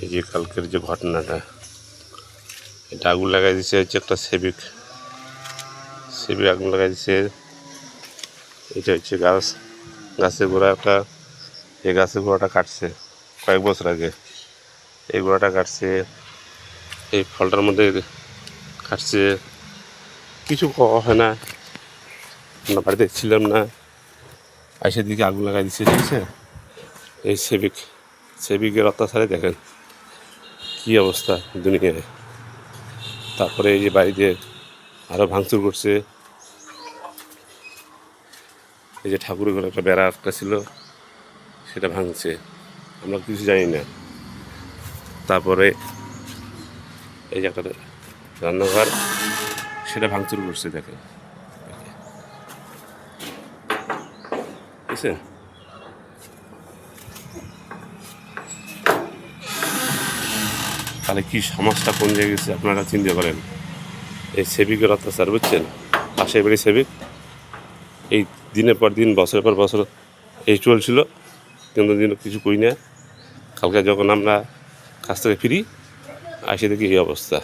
এই যে কালকের যে ঘটনাটা, এটা আগুন লাগাই দিচ্ছে হচ্ছে একটা সেবিক আগুন লাগাই দিচ্ছে। এটা হচ্ছে গাছের গোড়া একটা, এই গাছের গোড়াটা কাটছে কয়েক বছর আগে, এই গোড়াটা কাটছে, এই ফলটার মধ্যে কাটছে, কিছু হয় না। আমরা বাড়িতে ছিলাম না, আইসের দিকে আগুন লাগাই দিচ্ছে, ঠিক আছে। এই সেবিকের অত্যাচারে দেখেন কী অবস্থা দুনিয়ায়। তারপরে এই যে বাড়িতে আরও ভাঙচুর করছে, এই যে ঠাকুরের ঘরে একটা বেড়া একটা ছিল সেটা ভাঙছে, আমরা কিছু জানি না। তারপরে এই যে একটা রান্নাঘর সেটা ভাঙচুর করছে, দেখেন বুঝছেন। তাহলে কি সমাজটা কোন জায়গায় গেছে আপনারা চিন্তা করেন। এই সেবিকের অত্যাচার, বুঝছেন, পাশে বাড়ি সেবিক, এই দিনের পর দিন বছরের পর বছর এই চলছিল, কিন্তু দিন কিছু করি না। কালকে যখন আমরা কাছ থেকে ফিরি আসে দেখি এই অবস্থা।